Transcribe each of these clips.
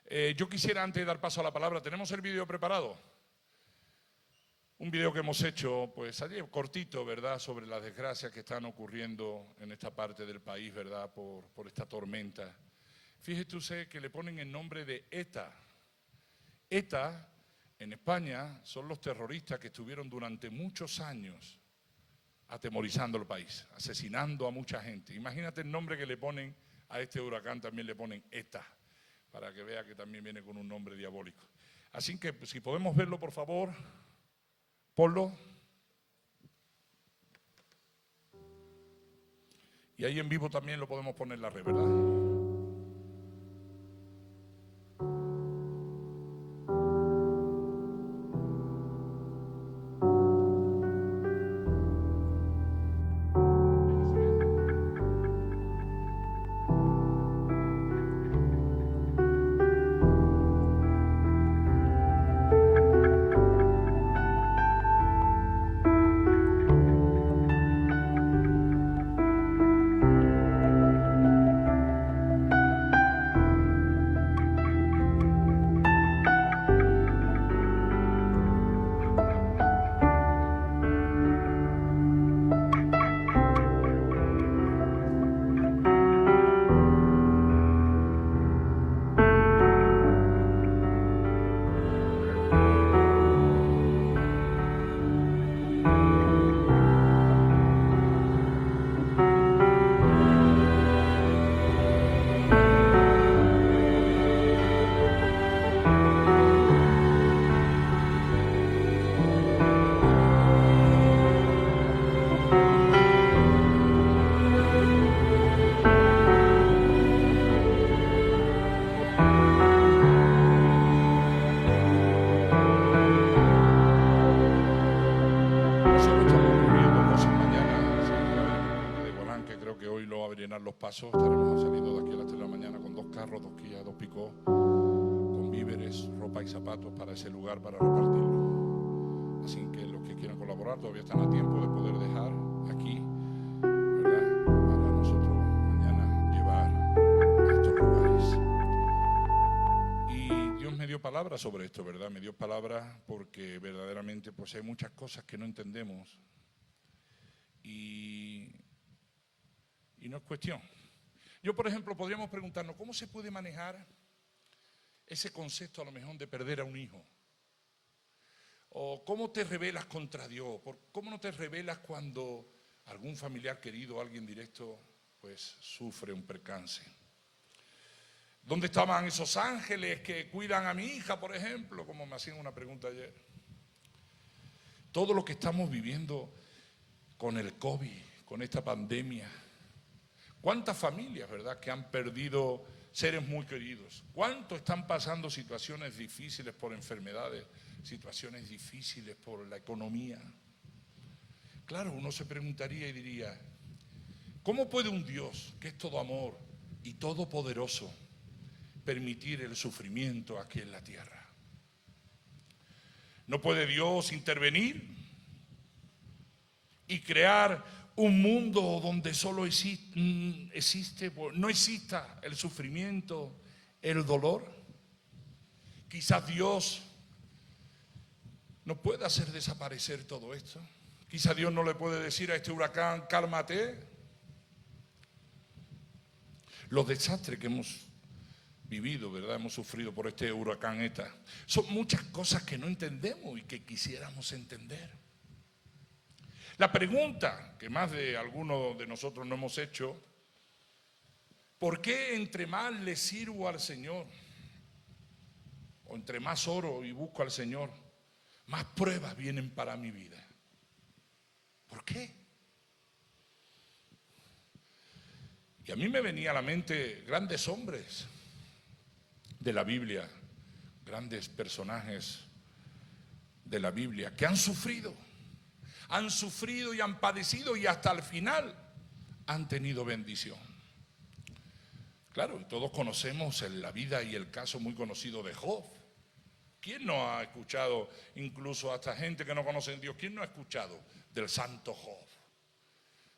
Yo quisiera, antes de dar paso a la palabra, ¿tenemos el vídeo preparado? Un vídeo que hemos hecho, pues ayer, cortito, ¿verdad?, sobre las desgracias que están ocurriendo en esta parte del país, ¿verdad?, por esta tormenta. Fíjese usted que le ponen el nombre de ETA. ETA, en España, son los terroristas que estuvieron durante muchos años atemorizando el país, asesinando a mucha gente. Imagínate el nombre que le ponen a este huracán, también le ponen ETA, para que vea que también viene con un nombre diabólico. Así que, si podemos verlo, por favor, ponlo. Y ahí en vivo también lo podemos poner en la red, ¿verdad? Los pasos, estaremos saliendo de aquí a las 3 de la mañana con 2 carros, 2 Kia, 2 Pick-up, con víveres, ropa y zapatos para ese lugar, para repartirlo. Así que los que quieran colaborar todavía están a tiempo de poder dejar aquí, ¿verdad?, para nosotros mañana llevar a estos lugares. Y Dios me dio palabra sobre esto, ¿verdad? Me dio palabra porque verdaderamente pues hay muchas cosas que no entendemos y no es cuestión. Yo, por ejemplo, podríamos preguntarnos, ¿cómo se puede manejar ese concepto a lo mejor de perder a un hijo? ¿O cómo te rebelas contra Dios? ¿Cómo no te rebelas cuando algún familiar querido, alguien directo, pues sufre un percance? ¿Dónde estaban esos ángeles que cuidan a mi hija, por ejemplo? Como me hacían una pregunta ayer. Todo lo que estamos viviendo con el COVID, con esta pandemia. ¿Cuántas familias, verdad, que han perdido seres muy queridos? ¿Cuántos están pasando situaciones difíciles por enfermedades, situaciones difíciles por la economía? Claro, uno se preguntaría y diría, ¿cómo puede un Dios que es todo amor y todopoderoso permitir el sufrimiento aquí en la tierra? ¿No puede Dios intervenir y crear un mundo donde solo no exista el sufrimiento, el dolor? Quizás Dios no pueda hacer desaparecer todo esto. Quizás Dios no le puede decir a este huracán, cálmate. Los desastres que hemos vivido, ¿verdad?, hemos sufrido por este huracán ETA, son muchas cosas que no entendemos y que quisiéramos entender. La pregunta que más de algunos de nosotros no hemos hecho, ¿por qué entre más le sirvo al Señor, o entre más oro y busco al Señor, más pruebas vienen para mi vida? ¿Por qué? Y a mí me venía a la mente grandes hombres de la Biblia, grandes personajes de la Biblia que han sufrido y han padecido y hasta el final han tenido bendición. Claro, y todos conocemos la vida y el caso muy conocido de Job. ¿Quién no ha escuchado, incluso hasta gente que no conoce a Dios, quién no ha escuchado del santo Job?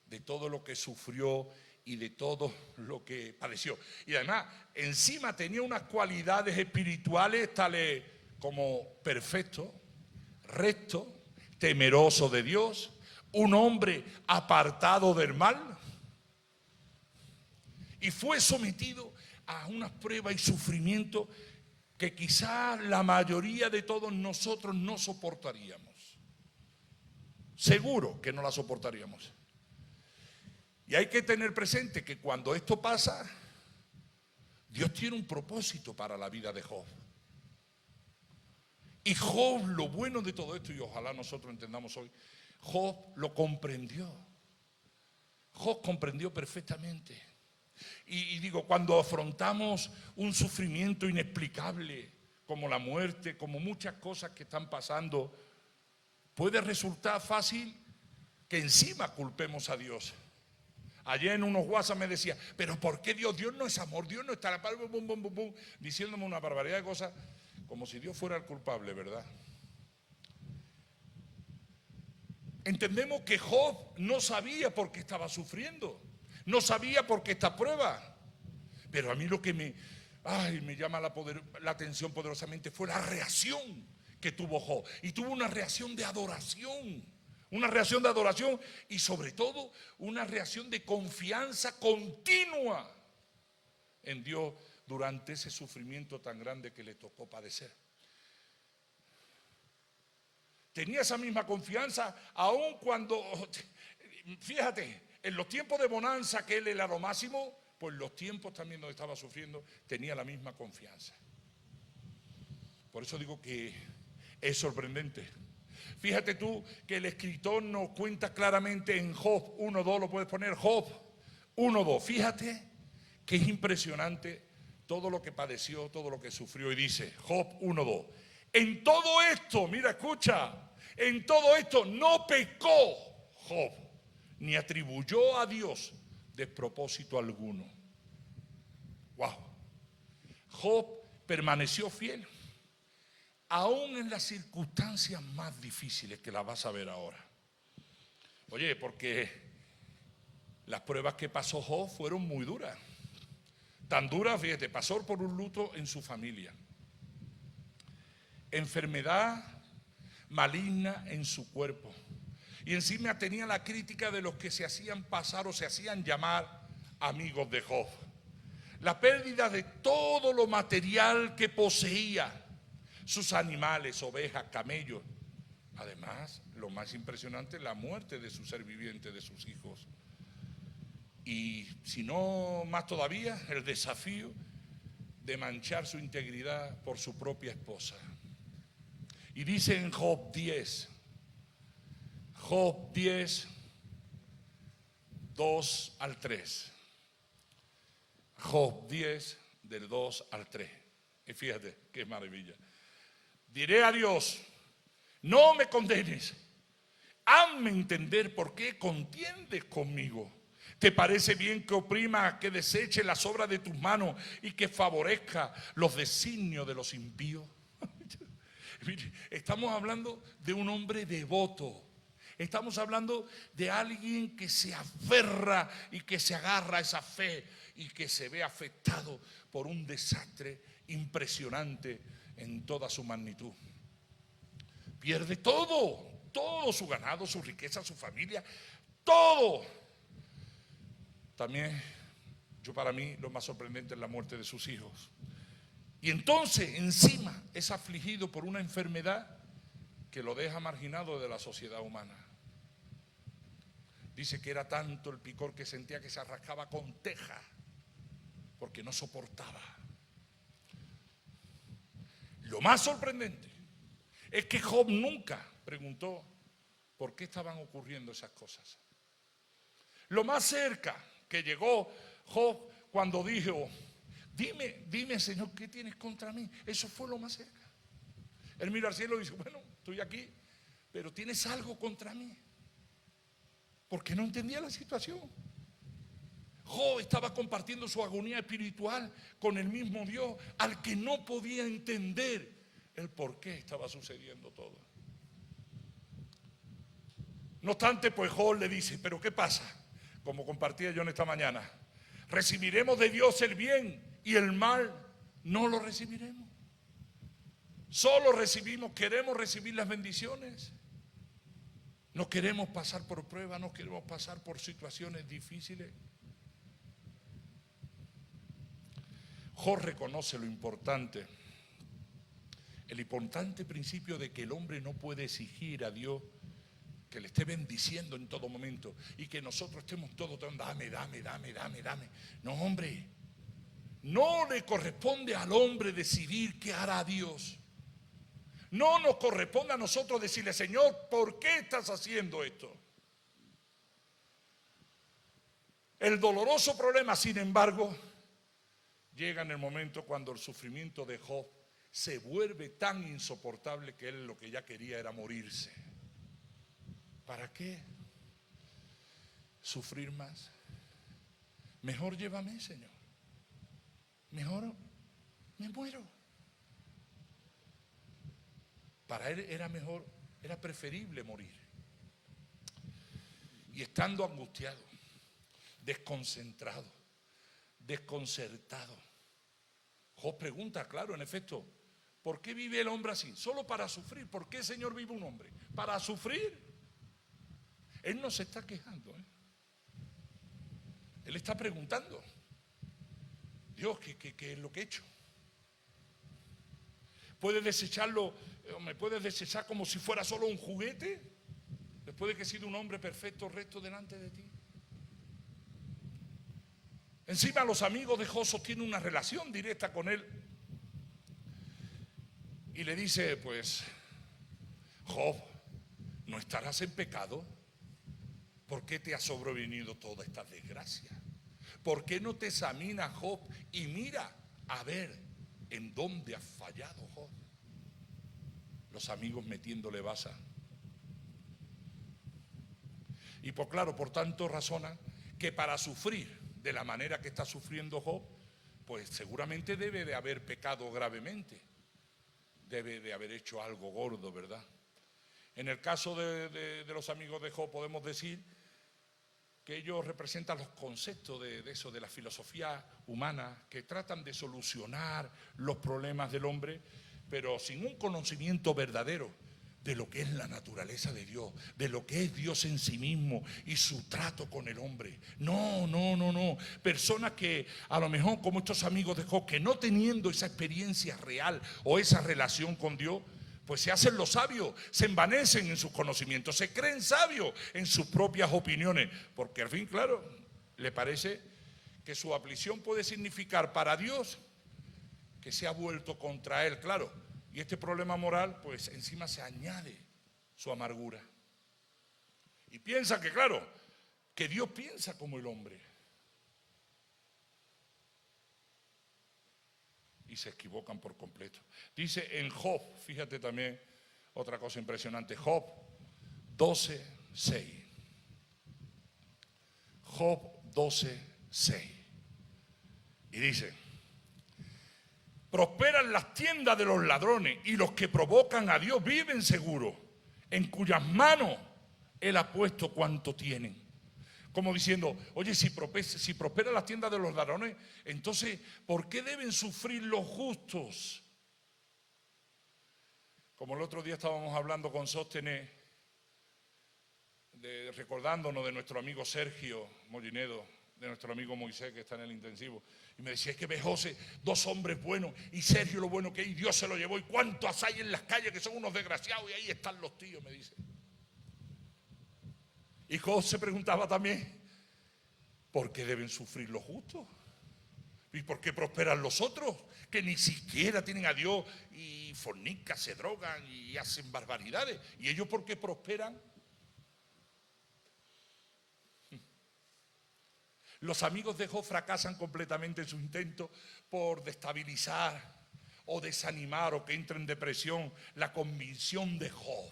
De todo lo que sufrió y de todo lo que padeció. Y además, encima tenía unas cualidades espirituales tales como perfecto, recto, temeroso de Dios, un hombre apartado del mal. Y fue sometido a unas pruebas y sufrimientos que quizás la mayoría de todos nosotros no soportaríamos. Seguro que no la soportaríamos. Y hay que tener presente que cuando esto pasa, Dios tiene un propósito para la vida de Job. Y Job, lo bueno de todo esto, y ojalá nosotros entendamos hoy, Job lo comprendió. Job comprendió perfectamente. Y digo, cuando afrontamos un sufrimiento inexplicable, como la muerte, como muchas cosas que están pasando, puede resultar fácil que encima culpemos a Dios. Ayer en unos WhatsApp me decía, pero ¿por qué Dios? Dios no es amor, Dios no está, diciéndome una barbaridad de cosas, como si Dios fuera el culpable, ¿verdad? Entendemos que Job no sabía por qué estaba sufriendo, no sabía por qué esta prueba, pero a mí lo que me llama la atención poderosamente fue la reacción que tuvo Job, y tuvo una reacción de adoración. Una reacción de adoración y sobre todo una reacción de confianza continua en Dios durante ese sufrimiento tan grande que le tocó padecer. Tenía esa misma confianza aun cuando, fíjate, en los tiempos de bonanza que él era lo máximo, pues los tiempos también donde estaba sufriendo tenía la misma confianza. Por eso digo que es sorprendente. Fíjate tú que el escritor nos cuenta claramente en Job 1:2, lo puedes poner, Job 1:2. Fíjate que es impresionante todo lo que padeció, todo lo que sufrió. Y dice Job 1:2, en todo esto, mira, escucha, en todo esto no pecó Job, ni atribuyó a Dios despropósito alguno. Wow. Job permaneció fiel, aún en las circunstancias más difíciles que las vas a ver ahora. Oye, porque las pruebas que pasó Job fueron muy duras. Tan duras, fíjate, pasó por un luto en su familia, enfermedad maligna en su cuerpo, y encima tenía la crítica de los que se hacían pasar o se hacían llamar amigos de Job. La pérdida de todo lo material que poseía, sus animales, ovejas, camellos. Además, lo más impresionante, la muerte de su ser viviente, de sus hijos. Y si no más todavía, el desafío de manchar su integridad por su propia esposa. Y dice en Job 10, 2 al 3. Job 10, del 2 al 3. Y fíjate, qué maravilla. Diré a Dios, no me condenes, hazme entender por qué contiendes conmigo. ¿Te parece bien que oprima, que deseche las obras de tus manos y que favorezca los designios de los impíos? Estamos hablando de un hombre devoto. Estamos hablando de alguien que se aferra y que se agarra a esa fe y que se ve afectado por un desastre impresionante en toda su magnitud. Pierde todo su ganado, su riqueza, su familia, todo. También, para mí, lo más sorprendente es la muerte de sus hijos. Y entonces, encima, es afligido por una enfermedad que lo deja marginado de la sociedad humana. Dice que era tanto el picor que sentía que se rascaba con teja, porque no soportaba. Lo más sorprendente es que Job nunca preguntó por qué estaban ocurriendo esas cosas. Lo más cerca que llegó Job cuando dijo, dime Señor, ¿qué tienes contra mí? Eso fue lo más cerca. Él mira al cielo y dice, bueno, estoy aquí, pero tienes algo contra mí. Porque no entendía la situación. Job estaba compartiendo su agonía espiritual con el mismo Dios, al que no podía entender el por qué estaba sucediendo todo. No obstante, pues Job le dice, pero ¿qué pasa? como compartía yo en esta mañana. Recibiremos de Dios el bien y el mal no lo recibiremos. Solo queremos recibir las bendiciones. No queremos pasar por pruebas, no queremos pasar por situaciones difíciles. Job reconoce lo importante, el importante principio de que el hombre no puede exigir a Dios que le esté bendiciendo en todo momento y que nosotros estemos todos dame. No, hombre, no le corresponde al hombre decidir qué hará Dios. No nos corresponde a nosotros decirle, Señor, ¿por qué estás haciendo esto? El doloroso problema, sin embargo, llega en el momento cuando el sufrimiento de Job se vuelve tan insoportable que él lo que ya quería era morirse. ¿Para qué sufrir más? Mejor llévame, Señor. Mejor me muero. Para él era mejor, era preferible morir. Y estando angustiado, desconcentrado, desconcertado, Job pregunta, claro, en efecto, ¿por qué vive el hombre así? Solo para sufrir. ¿Por qué, Señor, vive un hombre? ¿Para sufrir? Él no se está quejando, ¿eh? Él está preguntando, Dios, ¿qué es lo que he hecho? ¿Puedes desecharlo? ¿Me puedes desechar como si fuera solo un juguete? Después de que he sido un hombre perfecto, recto delante de ti. Encima los amigos de Job sostienen una relación directa con él. Y le dice, pues, Job, ¿no estarás en pecado? ¿Por qué te ha sobrevenido toda esta desgracia? ¿Por qué no te examina Job y mira a ver en dónde ha fallado Job? Los amigos metiéndole baza. Y por claro, por tanto razonan que para sufrir de la manera que está sufriendo Job, pues seguramente debe de haber pecado gravemente. Debe de haber hecho algo gordo, ¿verdad? En el caso de los amigos de Job podemos decir que ellos representan los conceptos de eso, de la filosofía humana, que tratan de solucionar los problemas del hombre, pero sin un conocimiento verdadero de lo que es la naturaleza de Dios, de lo que es Dios en sí mismo y su trato con el hombre. No. Personas que a lo mejor, como estos amigos de Job, que no teniendo esa experiencia real o esa relación con Dios, pues se hacen los sabios, se envanecen en sus conocimientos, se creen sabios en sus propias opiniones, porque al fin, claro, le parece que su aflicción puede significar para Dios que se ha vuelto contra él, claro, y este problema moral, pues encima se añade su amargura. Y piensa que, claro, que Dios piensa como el hombre. Y se equivocan por completo. Dice en Job, fíjate también otra cosa impresionante, Job 12:6. Job 12:6. Y dice, prosperan las tiendas de los ladrones y los que provocan a Dios viven seguros, en cuyas manos Él ha puesto cuanto tienen. Como diciendo, oye, si prosperan las tiendas de los ladrones, entonces, ¿por qué deben sufrir los justos? Como el otro día estábamos hablando con Sóstenes, recordándonos de nuestro amigo Sergio Mollinedo, de nuestro amigo Moisés que está en el intensivo, y me decía, es que ve José, dos hombres buenos, y Sergio lo bueno que es, y Dios se lo llevó, y cuántos hay en las calles que son unos desgraciados, y ahí están los tíos, me dice. Y José preguntaba también, ¿por qué deben sufrir los justos? ¿Y por qué prosperan los otros? Que ni siquiera tienen a Dios y fornican, se drogan y hacen barbaridades. ¿Y ellos por qué prosperan? Los amigos de Job fracasan completamente en su intento por destabilizar o desanimar o que entre en depresión la convicción de Job,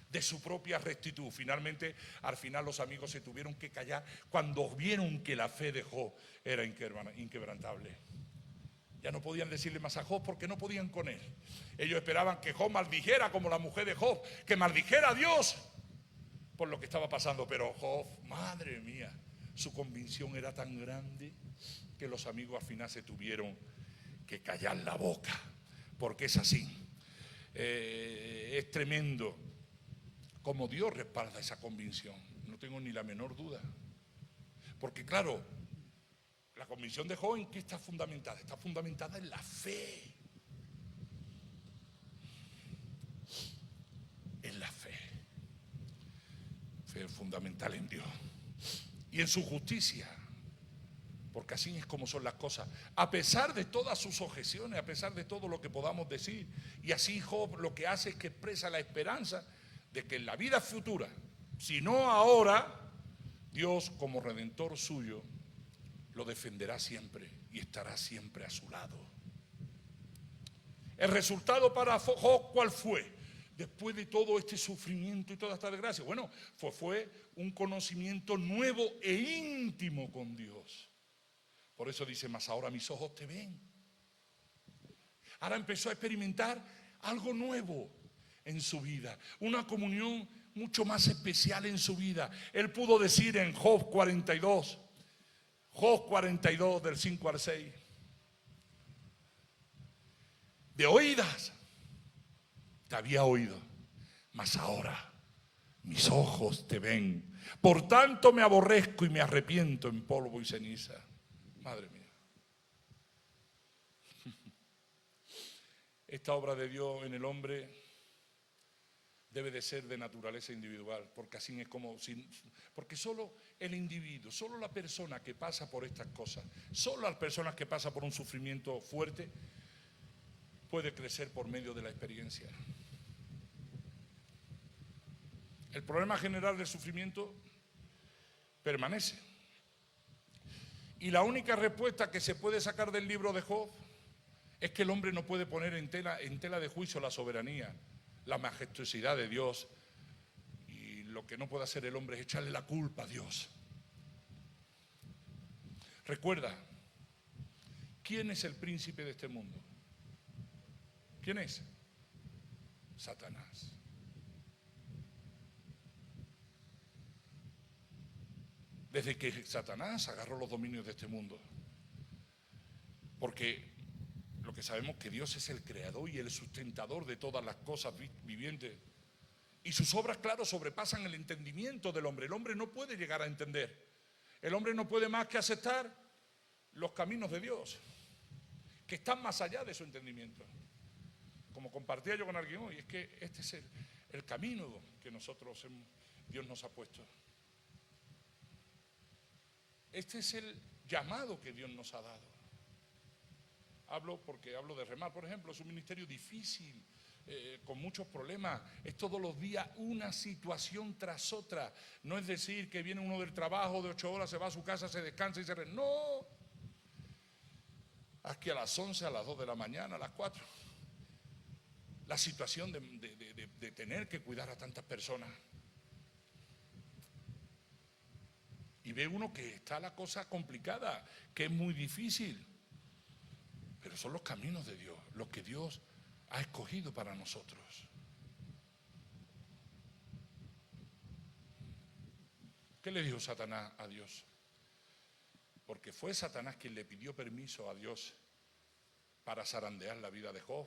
de su propia rectitud. Finalmente, al final los amigos se tuvieron que callar cuando vieron que la fe de Job era inquebrantable. Ya no podían decirle más a Job porque no podían con él. Ellos esperaban que Job maldijera como la mujer de Job, que maldijera a Dios por lo que estaba pasando. Pero Job, madre mía, su convicción era tan grande que los amigos al final se tuvieron que callar la boca, porque es así. Es tremendo como Dios respalda esa convicción, no tengo ni la menor duda. Porque claro, la convicción de Job, ¿en qué está fundamentada? Está fundamentada en la fe. En la fe. Fe fundamental en Dios. Y en su justicia. Porque así es como son las cosas. A pesar de todas sus objeciones, a pesar de todo lo que podamos decir. Y así Job lo que hace es que expresa la esperanza de que en la vida futura, si no ahora, Dios como redentor suyo lo defenderá siempre y estará siempre a su lado. El resultado para Job, ¿cuál fue? Después de todo este sufrimiento y toda esta desgracia, bueno, fue un conocimiento nuevo e íntimo con Dios. Por eso dice, mas ahora mis ojos te ven. Ahora empezó a experimentar algo nuevo en su vida, una comunión mucho más especial en su vida. Él pudo decir en Job 42 del 5 al 6, de oídas te había oído, mas ahora mis ojos te ven. Por tanto me aborrezco y me arrepiento en polvo y ceniza. Madre mía. Esta obra de Dios en el hombre debe de ser de naturaleza individual, porque así es como, porque solo el individuo, solo la persona que pasa por estas cosas, solo las personas que pasan por un sufrimiento fuerte, puede crecer por medio de la experiencia. El problema general del sufrimiento permanece. Y la única respuesta que se puede sacar del libro de Job es que el hombre no puede poner en tela de juicio la soberanía, la majestuosidad de Dios, y lo que no puede hacer el hombre es echarle la culpa a Dios. Recuerda, ¿quién es el príncipe de este mundo? ¿Quién es? Satanás. Desde que Satanás agarró los dominios de este mundo. Porque lo que sabemos que Dios es el creador y el sustentador de todas las cosas vivientes. Y sus obras, claro, sobrepasan el entendimiento del hombre. El hombre no puede llegar a entender. El hombre no puede más que aceptar los caminos de Dios, que están más allá de su entendimiento. Como compartía yo con alguien hoy, es que este es el camino que Dios nos ha puesto. Este es el llamado que Dios nos ha dado. Hablo de remar, por ejemplo, es un ministerio difícil, con muchos problemas. Es todos los días una situación tras otra. No es decir que viene uno del trabajo de 8 horas, se va a su casa, se descansa y se no. Aquí a las 11, a las 2 de la mañana, a las 4. La situación de tener que cuidar a tantas personas. Y ve uno que está la cosa complicada, que es muy difícil. Pero son los caminos de Dios, los que Dios ha escogido para nosotros. ¿Qué le dijo Satanás a Dios? Porque fue Satanás quien le pidió permiso a Dios para zarandear la vida de Job.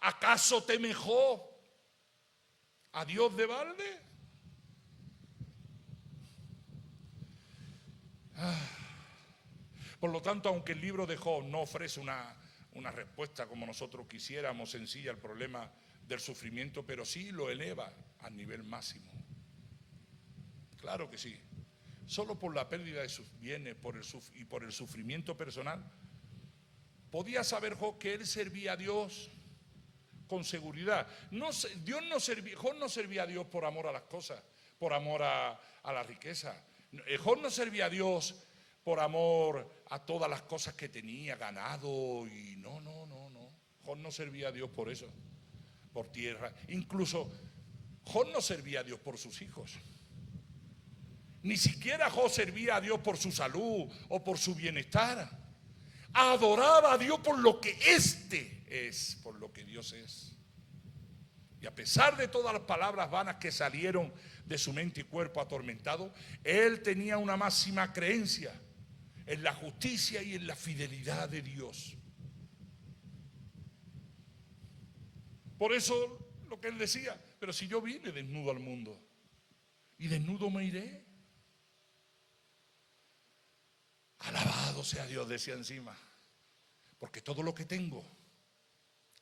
¿Acaso teme Job a Dios de balde? Por lo tanto, aunque el libro de Job no ofrece una respuesta como nosotros quisiéramos, sencilla al problema del sufrimiento, pero sí lo eleva al nivel máximo. Claro que sí. Solo por la pérdida de sus bienes y por el sufrimiento personal, podía saber Job que él servía a Dios con seguridad. Job no servía a Dios por amor a las cosas, por amor a la riqueza. Job no servía a Dios por amor a todas las cosas que tenía, ganado y no. Job no servía a Dios por eso, por tierra. Incluso Job no servía a Dios por sus hijos. Ni siquiera Job servía a Dios por su salud o por su bienestar. Adoraba a Dios por lo que es, por lo que Dios es. Y a pesar de todas las palabras vanas que salieron de su mente y cuerpo atormentado, él tenía una máxima creencia en la justicia y en la fidelidad de Dios. Por eso lo que él decía, pero si yo vine desnudo al mundo y desnudo me iré. Alabado sea Dios, decía encima, porque todo lo que tengo,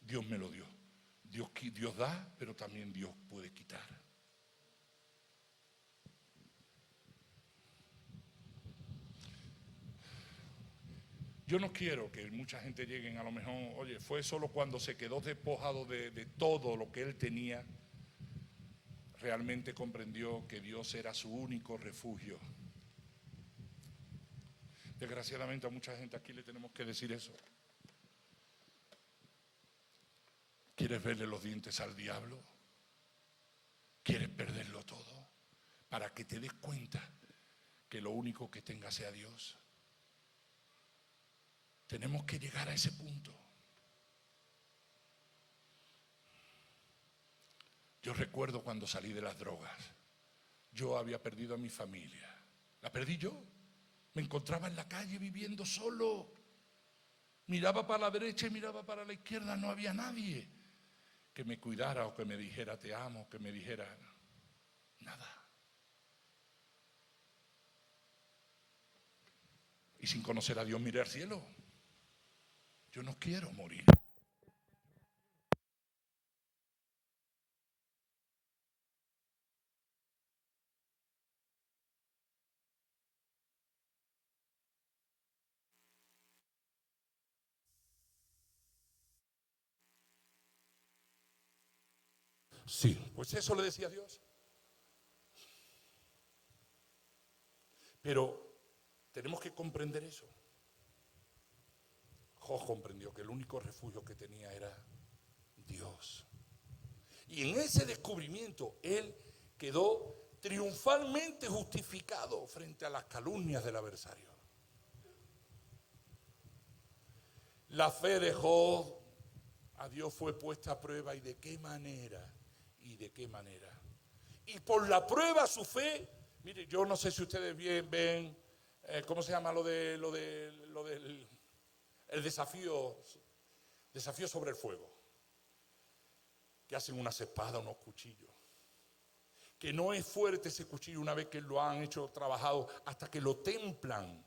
Dios me lo dio. Dios da, pero también Dios puede quitar. Yo no quiero que mucha gente llegue a lo mejor, oye, fue solo cuando se quedó despojado de todo lo que él tenía, realmente comprendió que Dios era su único refugio. Desgraciadamente a mucha gente aquí le tenemos que decir eso. ¿Quieres verle los dientes al diablo? ¿Quieres perderlo todo? Para que te des cuenta que lo único que tenga sea Dios. Tenemos que llegar a ese punto. Yo recuerdo cuando salí de las drogas. Yo había perdido a mi familia. La perdí yo. Me encontraba en la calle viviendo solo. Miraba para la derecha y miraba para la izquierda. No había nadie que me cuidara o que me dijera te amo, que me dijera nada. Y sin conocer a Dios miré al cielo. Yo no quiero morir. Sí, pues eso le decía a Dios. Pero tenemos que comprender eso. Job comprendió que el único refugio que tenía era Dios. Y en ese descubrimiento él quedó triunfalmente justificado frente a las calumnias del adversario. La fe de Job a Dios fue puesta a prueba. ¿Y de qué manera? ¿Y de qué manera? Y por la prueba su fe, mire, yo no sé si ustedes ven ¿cómo se llama lo del el desafío sobre el fuego? Que hacen unas espadas, unos cuchillos. Que no es fuerte ese cuchillo una vez que lo han hecho, trabajado, hasta que lo templan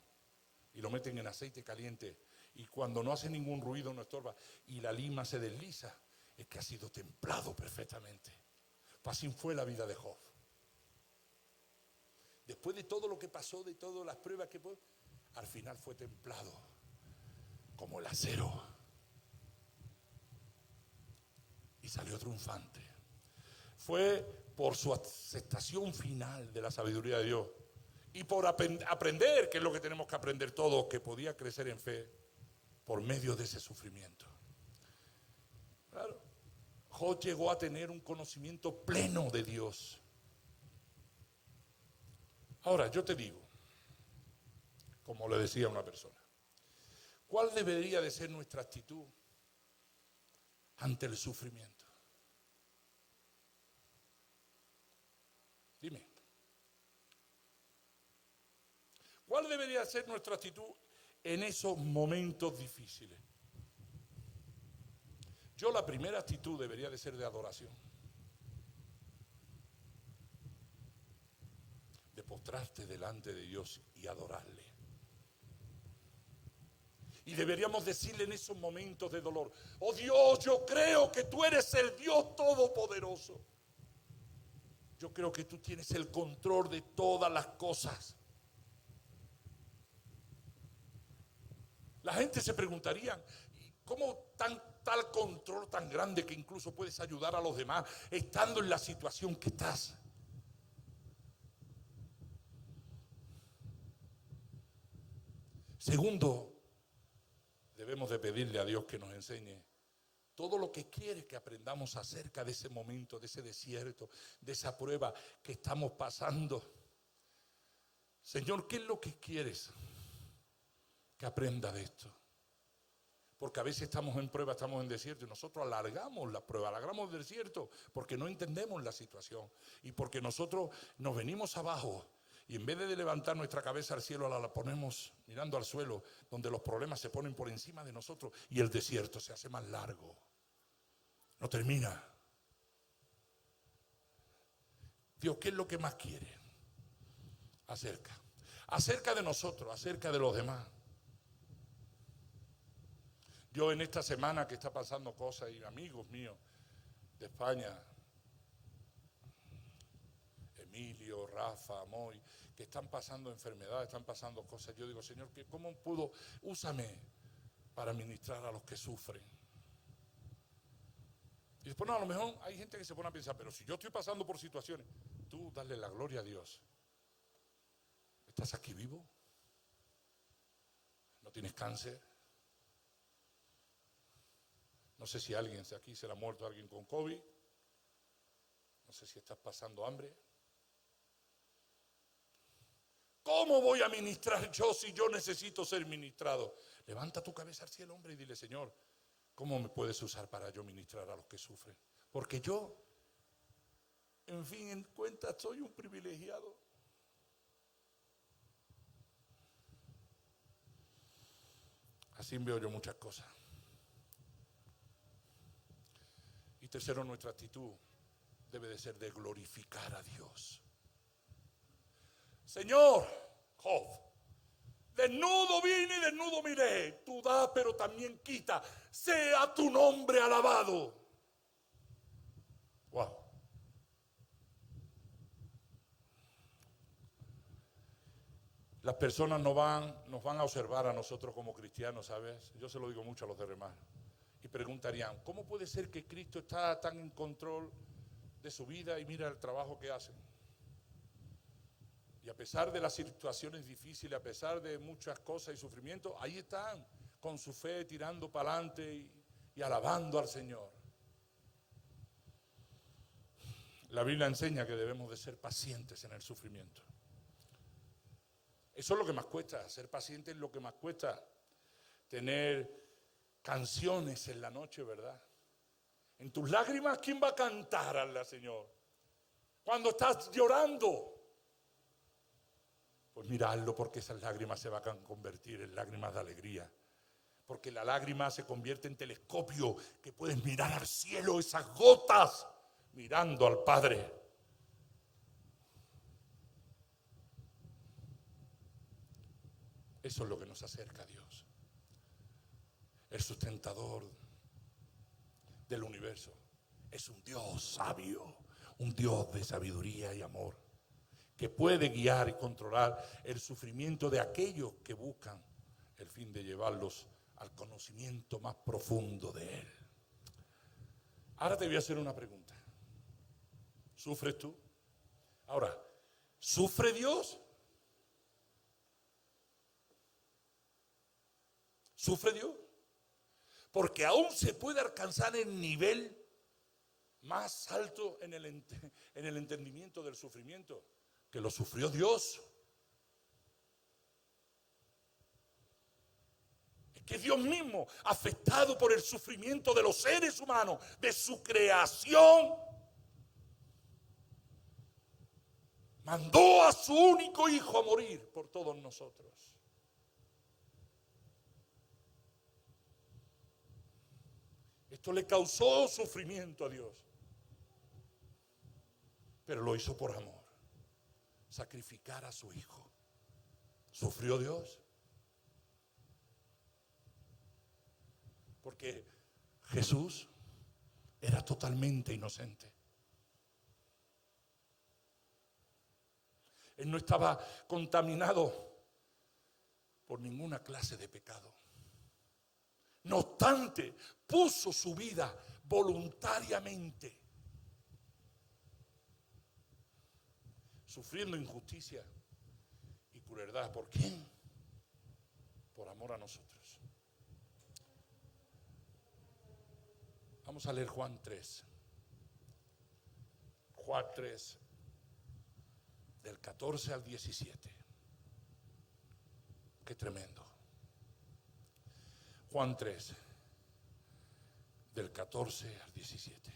y lo meten en aceite caliente. Y cuando no hace ningún ruido, no estorba, y la lima se desliza, es que ha sido templado perfectamente. Pues así fue la vida de Job. Después de todo lo que pasó, de todas las pruebas que fue, al final fue templado como el acero. Y salió triunfante. Fue por su aceptación final de la sabiduría de Dios y por aprender, que es lo que tenemos que aprender todos, que podía crecer en fe por medio de ese sufrimiento. Claro, Job llegó a tener un conocimiento pleno de Dios. Ahora, yo te digo, como le decía a una persona, ¿cuál debería de ser nuestra actitud ante el sufrimiento? Dime. ¿Cuál debería ser nuestra actitud en esos momentos difíciles? La primera actitud debería de ser de adoración. De postrarte delante de Dios y adorarle. Y deberíamos decirle en esos momentos de dolor: oh Dios, yo creo que tú eres el Dios todopoderoso. Yo creo que tú tienes el control de todas las cosas. La gente se preguntaría: ¿cómo tal control tan grande que incluso puedes ayudar a los demás estando en la situación que estás? Segundo, debemos de pedirle a Dios que nos enseñe todo lo que quiere que aprendamos acerca de ese momento, de ese desierto, de esa prueba que estamos pasando. Señor, ¿qué es lo que quieres que aprenda de esto? Porque a veces estamos en prueba, estamos en desierto y nosotros alargamos la prueba, alargamos el desierto porque no entendemos la situación y porque nosotros nos venimos abajo y en vez de levantar nuestra cabeza al cielo la ponemos mirando al suelo, donde los problemas se ponen por encima de nosotros y el desierto se hace más largo, no termina. Dios, ¿qué es lo que más quiere? Acerca de nosotros, acerca de los demás. Yo en esta semana que está pasando cosas y amigos míos de España, Emilio, Rafa, Moy, que están pasando enfermedades, están pasando cosas, yo digo, Señor, ¿cómo puedo? Úsame para ministrar a los que sufren. Y después, no, a lo mejor hay gente que se pone a pensar, pero si yo estoy pasando por situaciones, tú dale la gloria a Dios. ¿Estás aquí vivo? ¿No tienes cáncer? No sé si alguien aquí se le ha muerto alguien con COVID. No sé si estás pasando hambre. ¿Cómo voy a ministrar yo si yo necesito ser ministrado? Levanta tu cabeza al cielo, hombre, y dile, Señor, ¿cómo me puedes usar para yo ministrar a los que sufren? Porque yo, en fin, en cuenta, soy un privilegiado. Así veo yo muchas cosas. Y tercero, nuestra actitud debe de ser de glorificar a Dios. Señor, Job, desnudo vine y desnudo miré. Tú das, pero también quita. Sea tu nombre alabado. Wow. Las personas nos van a observar a nosotros como cristianos, ¿sabes? Yo se lo digo mucho a los de Remar. Y preguntarían, ¿cómo puede ser que Cristo está tan en control de su vida y mira el trabajo que hacen? Y a pesar de las situaciones difíciles, a pesar de muchas cosas y sufrimientos, ahí están, con su fe, tirando para adelante y alabando al Señor. La Biblia enseña que debemos de ser pacientes en el sufrimiento. Eso es lo que más cuesta, ser paciente es lo que más cuesta. Tener canciones en la noche, ¿verdad? En tus lágrimas, ¿quién va a cantar al Señor? Cuando estás llorando, pues mira, hazlo porque esas lágrimas se van a convertir en lágrimas de alegría. Porque la lágrima se convierte en telescopio que puedes mirar al cielo, esas gotas, mirando al Padre. Eso es lo que nos acerca a Dios. El sustentador del universo es un Dios sabio, un Dios de sabiduría y amor, que puede guiar y controlar el sufrimiento de aquellos que buscan el fin de llevarlos al conocimiento más profundo de Él. Ahora te voy a hacer una pregunta. ¿Sufres tú? Ahora, ¿sufre Dios? ¿Sufre Dios? Porque aún se puede alcanzar el nivel más alto en el entendimiento del sufrimiento, que lo sufrió Dios. Es que Dios mismo, afectado por el sufrimiento de los seres humanos, de su creación, mandó a su único hijo a morir por todos nosotros. Esto le causó sufrimiento a Dios, pero lo hizo por amor. Sacrificar a su hijo. ¿Sufrió Dios? Porque Jesús era totalmente inocente. Él no estaba contaminado por ninguna clase de pecado. No obstante, puso su vida voluntariamente, sufriendo injusticia y crueldad. ¿Por quién? Por amor a nosotros. Vamos a leer Juan 3. Juan 3, del 14 al 17. Qué tremendo. Juan 3, del 14 al 17.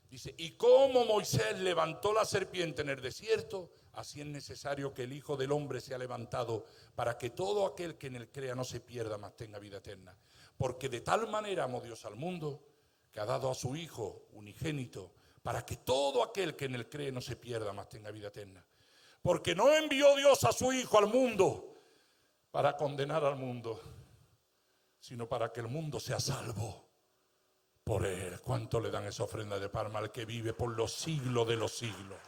Dice, y como Moisés levantó la serpiente en el desierto, así es necesario que el Hijo del Hombre sea levantado, para que todo aquel que en él crea no se pierda, mas tenga vida eterna. Porque de tal manera amó Dios al mundo, que ha dado a su Hijo unigénito, para que todo aquel que en él cree no se pierda, mas tenga vida eterna. Porque no envió Dios a su Hijo al mundo para condenar al mundo, sino para que el mundo sea salvo por él. ¿Cuánto le dan esa ofrenda de palma al que vive por los siglos de los siglos?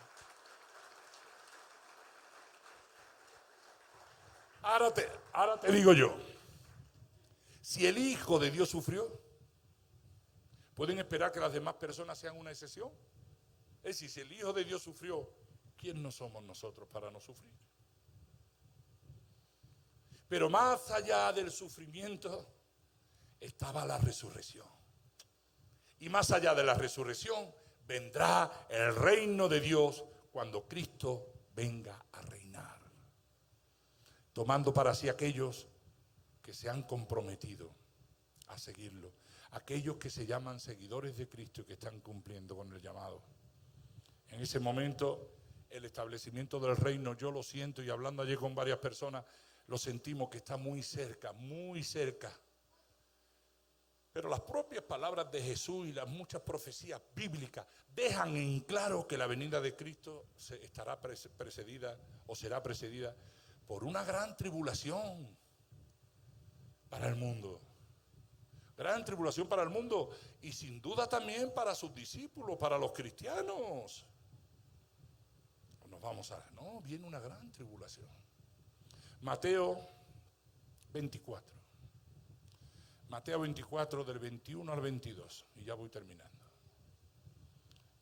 Ahora te digo yo, si el Hijo de Dios sufrió, ¿pueden esperar que las demás personas sean una excepción? Es decir, si el Hijo de Dios sufrió, ¿quién no somos nosotros para no sufrir? Pero más allá del sufrimiento estaba la resurrección. Y más allá de la resurrección vendrá el reino de Dios cuando Cristo venga a reinar, tomando para sí aquellos que se han comprometido a seguirlo, aquellos que se llaman seguidores de Cristo y que están cumpliendo con el llamado. En ese momento el establecimiento del reino, yo lo siento, y hablando ayer con varias personas, lo sentimos que está muy cerca, muy cerca. Pero las propias palabras de Jesús y las muchas profecías bíblicas dejan en claro que la venida de Cristo estará precedida o será precedida por una gran tribulación para el mundo. Gran tribulación para el mundo y sin duda también para sus discípulos, para los cristianos. Nos vamos a... No, viene una gran tribulación. Mateo 24. Mateo 24 del 21 al 22. Y ya voy terminando.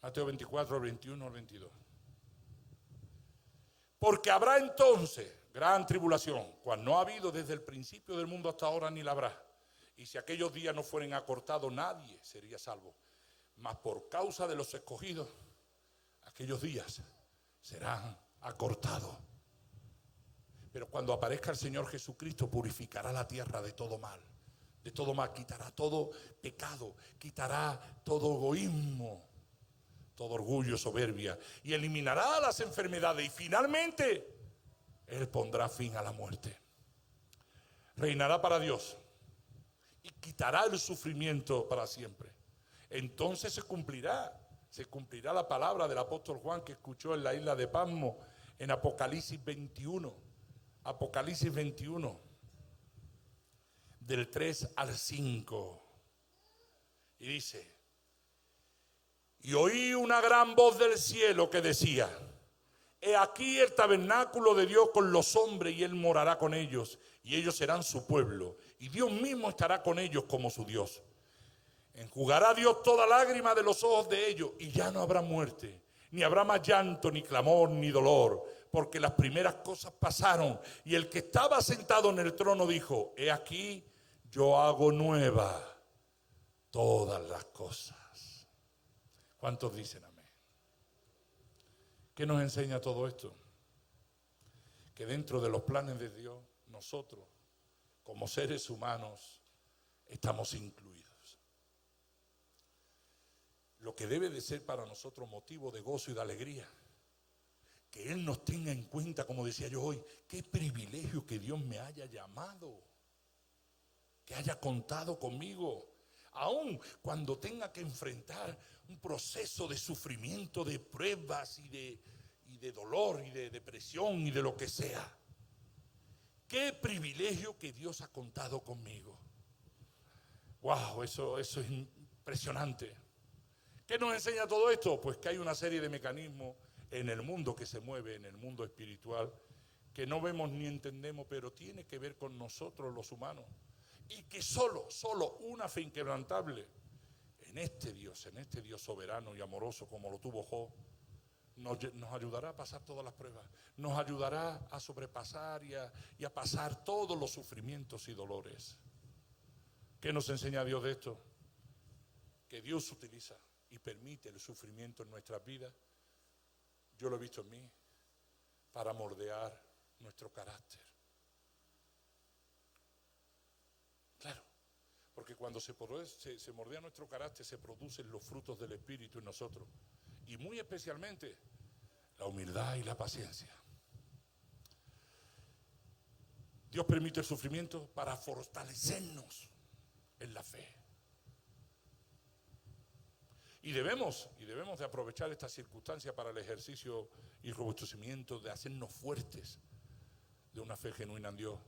Mateo 24 del 21 al 22. Porque habrá entonces gran tribulación, cual no ha habido desde el principio del mundo hasta ahora ni la habrá. Y si aquellos días no fueren acortados, nadie sería salvo. Mas por causa de los escogidos, aquellos días serán acortados. Pero cuando aparezca el Señor Jesucristo, purificará la tierra de todo mal. De todo mal, quitará todo pecado, quitará todo egoísmo, todo orgullo, soberbia, y eliminará las enfermedades. Y finalmente, Él pondrá fin a la muerte. Reinará para Dios y quitará el sufrimiento para siempre. Entonces se cumplirá la palabra del apóstol Juan que escuchó en la isla de Patmos en Apocalipsis 21. Apocalipsis 21, del 3 al 5. Y dice: y oí una gran voz del cielo que decía: he aquí el tabernáculo de Dios con los hombres, y Él morará con ellos, y ellos serán su pueblo, y Dios mismo estará con ellos como su Dios. Enjugará Dios toda lágrima de los ojos de ellos, y ya no habrá muerte, ni habrá más llanto, ni clamor, ni dolor, porque las primeras cosas pasaron. Y el que estaba sentado en el trono dijo: he aquí, yo hago nueva todas las cosas. ¿Cuántos dicen amén? ¿Qué nos enseña todo esto? Que dentro de los planes de Dios, nosotros, como seres humanos, estamos incluidos. Lo que debe de ser para nosotros motivo de gozo y de alegría, que Él nos tenga en cuenta, como decía yo hoy, qué privilegio que Dios me haya llamado, que haya contado conmigo, aun cuando tenga que enfrentar un proceso de sufrimiento, de pruebas y de dolor y de depresión y de lo que sea. Qué privilegio que Dios ha contado conmigo. Wow, eso es impresionante. ¿Qué nos enseña todo esto? Pues que hay una serie de mecanismos en el mundo que se mueve, en el mundo espiritual, que no vemos ni entendemos, pero tiene que ver con nosotros los humanos. Y que solo una fe inquebrantable en este Dios soberano y amoroso como lo tuvo Job, nos ayudará a pasar todas las pruebas, nos ayudará a sobrepasar y a pasar todos los sufrimientos y dolores. ¿Qué nos enseña Dios de esto? Que Dios utiliza y permite el sufrimiento en nuestras vidas, yo lo he visto en mí, para moldear nuestro carácter. Claro, porque Porque cuando se mordea nuestro carácter, se producen los frutos del Espíritu en nosotros. Y muy especialmente, la humildad y la paciencia. Dios permite el sufrimiento para fortalecernos en la fe. Y debemos de aprovechar esta circunstancia para el ejercicio y robustecimiento de hacernos fuertes de una fe genuina en Dios,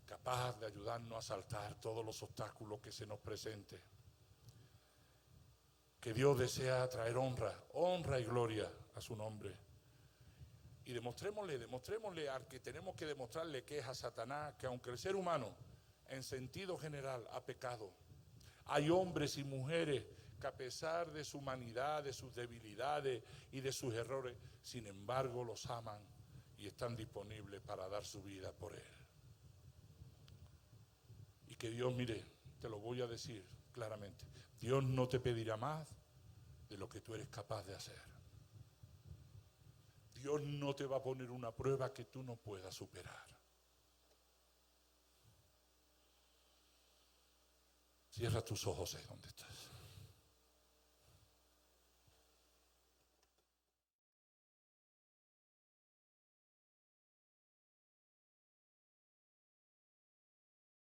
capaz de ayudarnos a saltar todos los obstáculos que se nos presenten. Que Dios desea traer honra y gloria a su nombre. Y demostrémosle al que tenemos que demostrarle, que es a Satanás, que aunque el ser humano en sentido general ha pecado, hay hombres y mujeres que a pesar de su humanidad, de sus debilidades y de sus errores, sin embargo los aman y están disponibles para dar su vida por él. Y que Dios, mire, te lo voy a decir claramente, Dios no te pedirá más de lo que tú eres capaz de hacer. Dios no te va a poner una prueba que tú no puedas superar. Cierra tus ojos ahí donde estás.